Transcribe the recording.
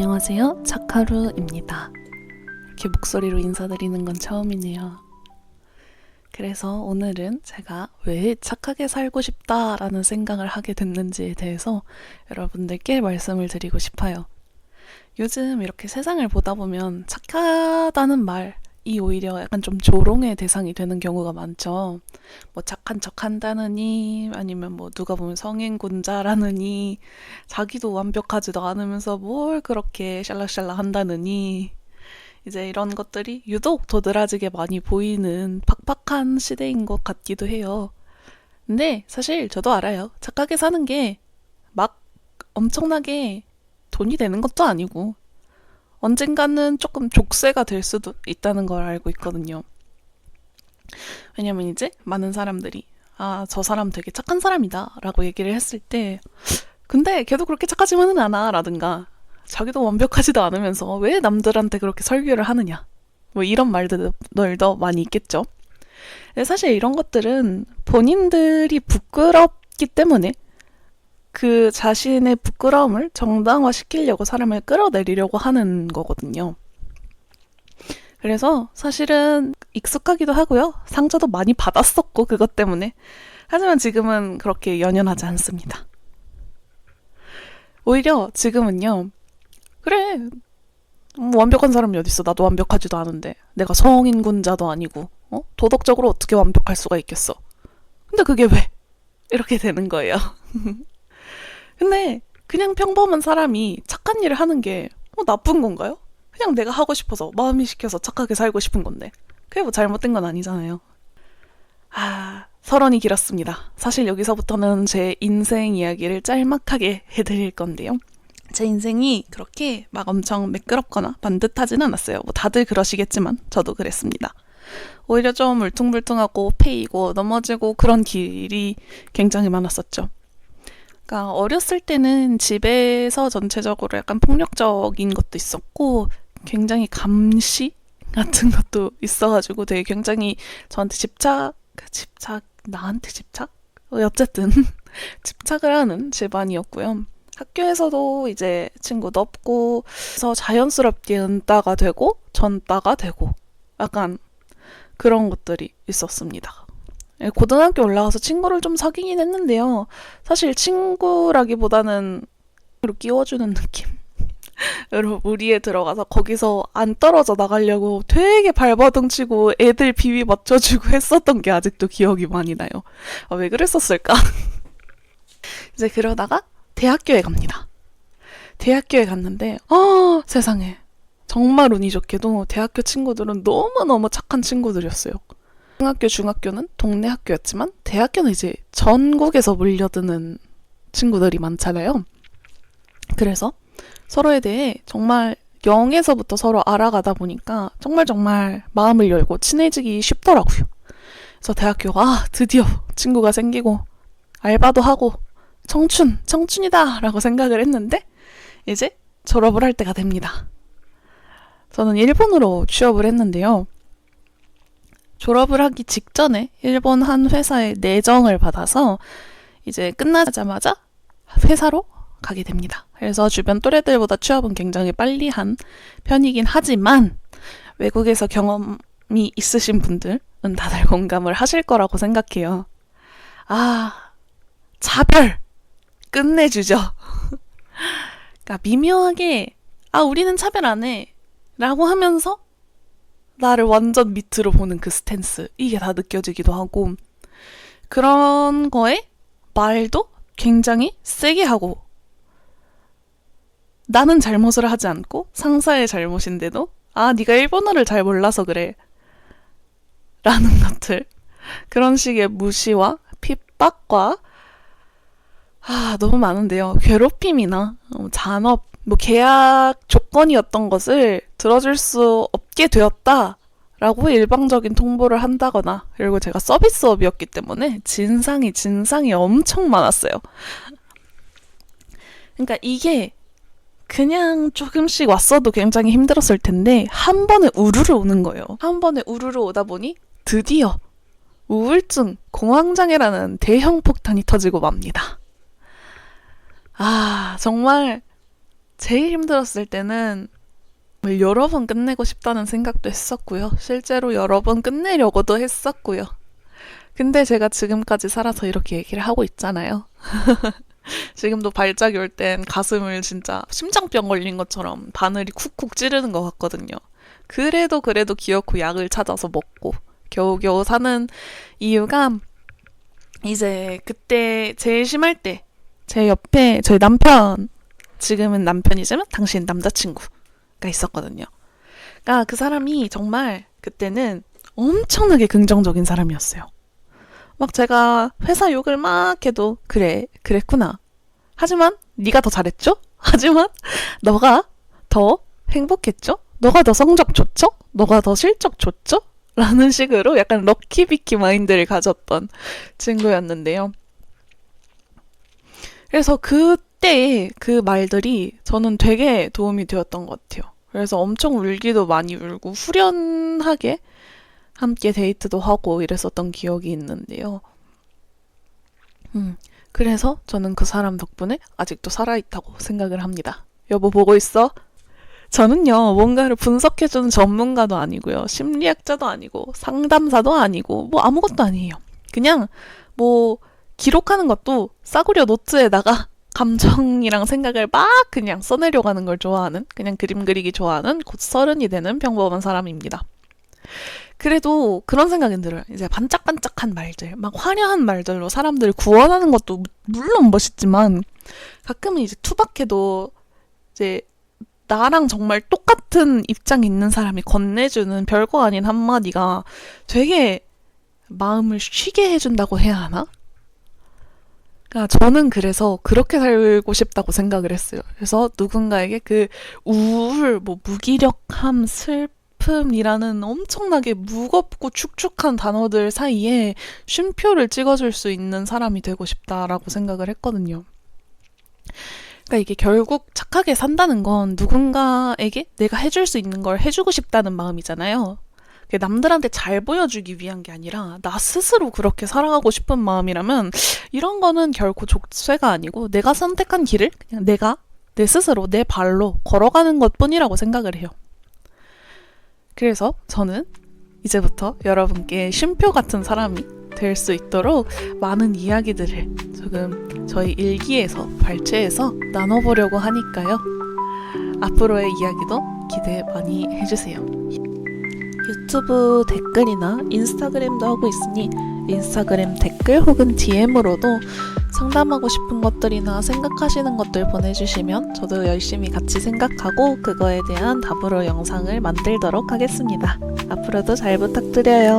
안녕하세요, 착하루입니다. 이렇게 목소리로 인사드리는 건 처음이네요. 그래서 오늘은 제가 왜 착하게 살고 싶다라는 생각을 하게 됐는지에 대해서 여러분들께 말씀을 드리고 싶어요. 요즘 이렇게 세상을 보다 보면 착하다는 말이 오히려 약간 좀 조롱의 대상이 되는 경우가 많죠. 뭐 착한 척 한다느니, 아니면 뭐 누가 보면 성인군자라느니, 자기도 완벽하지도 않으면서 뭘 그렇게 샬라샬라 한다느니, 이제 이런 것들이 유독 도드라지게 많이 보이는 팍팍한 시대인 것 같기도 해요. 근데 사실 저도 알아요. 착하게 사는 게 막 엄청나게 돈이 되는 것도 아니고, 언젠가는 조금 족쇄가 될 수도 있다는 걸 알고 있거든요. 왜냐면 이제 많은 사람들이 저 사람 되게 착한 사람이다 라고 얘기를 했을 때 근데 걔도 그렇게 착하지만은 않아 라든가 자기도 완벽하지도 않으면서 왜 남들한테 그렇게 설교를 하느냐 뭐 이런 말들도 많이 있겠죠. 근데 사실 이런 것들은 본인들이 부끄럽기 때문에 그 자신의 부끄러움을 정당화시키려고 사람을 끌어내리려고 하는 거거든요. 그래서 사실은 익숙하기도 하고요. 상처도 많이 받았었고 그것 때문에. 하지만 지금은 그렇게 연연하지 않습니다. 오히려 지금은요. 그래. 완벽한 사람이 어딨어. 나도 완벽하지도 않은데. 내가 성인군자도 아니고. 도덕적으로 어떻게 완벽할 수가 있겠어. 근데 그게 왜? 이렇게 되는 거예요. 근데 그냥 평범한 사람이 착한 일을 하는 게 나쁜 건가요? 그냥 내가 하고 싶어서 마음이 시켜서 착하게 살고 싶은 건데 그게 뭐 잘못된 건 아니잖아요. 서론이 길었습니다. 사실 여기서부터는 제 인생 이야기를 짤막하게 해드릴 건데요. 제 인생이 그렇게 막 엄청 매끄럽거나 반듯하진 않았어요. 뭐 다들 그러시겠지만 저도 그랬습니다. 오히려 좀 울퉁불퉁하고 패이고 넘어지고 그런 길이 굉장히 많았었죠. 그러니까 어렸을 때는 집에서 전체적으로 약간 폭력적인 것도 있었고 굉장히 감시 같은 것도 있어가지고 되게 굉장히 저한테 나한테 집착? 어쨌든 집착을 하는 집안이었고요. 학교에서도 이제 친구도 없고 그래서 자연스럽게 은따가 되고 전따가 되고 약간 그런 것들이 있었습니다. 고등학교 올라가서 친구를 좀 사귀긴 했는데요. 사실 친구라기보다는 끼워주는 느낌으로 무리에 들어가서 거기서 안 떨어져 나가려고 되게 발버둥 치고 애들 비위 맞춰주고 했었던 게 아직도 기억이 많이 나요. 왜 그랬었을까? 이제 그러다가 대학교에 갑니다. 대학교에 갔는데 세상에 정말 운이 좋게도 대학교 친구들은 너무너무 착한 친구들이었어요. 중학교, 중학교는 동네 학교였지만 대학교는 이제 전국에서 몰려드는 친구들이 많잖아요. 그래서 서로에 대해 정말 0에서부터 서로 알아가다 보니까 정말 마음을 열고 친해지기 쉽더라고요. 그래서 대학교 드디어 친구가 생기고 알바도 하고 청춘이다 라고 생각을 했는데 이제 졸업을 할 때가 됩니다. 저는 일본으로 취업을 했는데요. 졸업을 하기 직전에 일본 한 회사에 내정을 받아서 이제 끝나자마자 회사로 가게 됩니다. 그래서 주변 또래들보다 취업은 굉장히 빨리 한 편이긴 하지만 외국에서 경험이 있으신 분들은 다들 공감을 하실 거라고 생각해요. 차별! 끝내주죠. 그러니까 미묘하게 우리는 차별 안 해 라고 하면서 나를 완전 밑으로 보는 그 스탠스 이게 다 느껴지기도 하고 그런 거에 말도 굉장히 세게 하고 나는 잘못을 하지 않고 상사의 잘못인데도 네가 일본어를 잘 몰라서 그래 라는 것들 그런 식의 무시와 핍박과 너무 많은데요. 괴롭힘이나 잔업 계약 조건이었던 것을 들어줄 수 없게 되었다라고 일방적인 통보를 한다거나 그리고 제가 서비스업이었기 때문에 진상이 엄청 많았어요. 그러니까 이게 그냥 조금씩 왔어도 굉장히 힘들었을 텐데 한 번에 우르르 오는 거예요. 한 번에 우르르 오다 보니 드디어 우울증, 공황장애라는 대형 폭탄이 터지고 맙니다. 정말 제일 힘들었을 때는 여러 번 끝내고 싶다는 생각도 했었고요. 실제로 여러 번 끝내려고도 했었고요. 근데 제가 지금까지 살아서 이렇게 얘기를 하고 있잖아요. 지금도 발작이 올 땐 가슴을 진짜 심장병 걸린 것처럼 바늘이 쿡쿡 찌르는 것 같거든요. 그래도 기어코 약을 찾아서 먹고 겨우겨우 사는 이유가 이제 그때 제일 심할 때 제 옆에 저희 남편, 지금은 남편이지만 당시엔 남자친구가 있었거든요. 그러니까 그 사람이 정말 그때는 엄청나게 긍정적인 사람이었어요. 막 제가 회사 욕을 막 해도 그래, 그랬구나. 하지만 네가 더 잘했죠? 하지만 너가 더 행복했죠? 너가 더 성적 좋죠? 너가 더 실적 좋죠? 라는 식으로 약간 럭키비키 마인드를 가졌던 친구였는데요. 그래서 그때 그 말들이 저는 되게 도움이 되었던 것 같아요. 그래서 엄청 울기도 많이 울고 후련하게 함께 데이트도 하고 이랬었던 기억이 있는데요. 그래서 저는 그 사람 덕분에 아직도 살아있다고 생각을 합니다. 여보 보고 있어? 저는요, 뭔가를 분석해주는 전문가도 아니고요, 심리학자도 아니고, 상담사도 아니고, 뭐 아무것도 아니에요. 그냥 뭐 기록하는 것도 싸구려 노트에다가 감정이랑 생각을 막 그냥 써내려가는 걸 좋아하는, 그냥 그림 그리기 좋아하는 곧 30이 되는 평범한 사람입니다. 그래도 그런 생각이 들어요. 이제 반짝반짝한 말들, 막 화려한 말들로 사람들을 구원하는 것도 물론 멋있지만 가끔은 이제 투박해도 이제 나랑 정말 똑같은 입장에 있는 사람이 건네주는 별거 아닌 한마디가 되게 마음을 쉬게 해준다고 해야 하나? 그러니까 저는 그래서 그렇게 살고 싶다고 생각을 했어요. 그래서 누군가에게 그 우울, 뭐 무기력함, 슬픔이라는 엄청나게 무겁고 축축한 단어들 사이에 쉼표를 찍어줄 수 있는 사람이 되고 싶다라고 생각을 했거든요. 그러니까 이게 결국 착하게 산다는 건 누군가에게 내가 해줄 수 있는 걸 해주고 싶다는 마음이잖아요. 남들한테 잘 보여주기 위한 게 아니라 나 스스로 그렇게 살아가고 싶은 마음이라면 이런 거는 결코 족쇄가 아니고 내가 선택한 길을 그냥 내가 내 스스로 내 발로 걸어가는 것뿐이라고 생각을 해요. 그래서 저는 이제부터 여러분께 쉼표 같은 사람이 될 수 있도록 많은 이야기들을 조금 저희 일기에서 발췌해서 나눠보려고 하니까요. 앞으로의 이야기도 기대 많이 해주세요. 유튜브 댓글이나 인스타그램도 하고 있으니 인스타그램 댓글 혹은 DM으로도 상담하고 싶은 것들이나 생각하시는 것들 보내주시면 저도 열심히 같이 생각하고 그거에 대한 답으로 영상을 만들도록 하겠습니다. 앞으로도 잘 부탁드려요.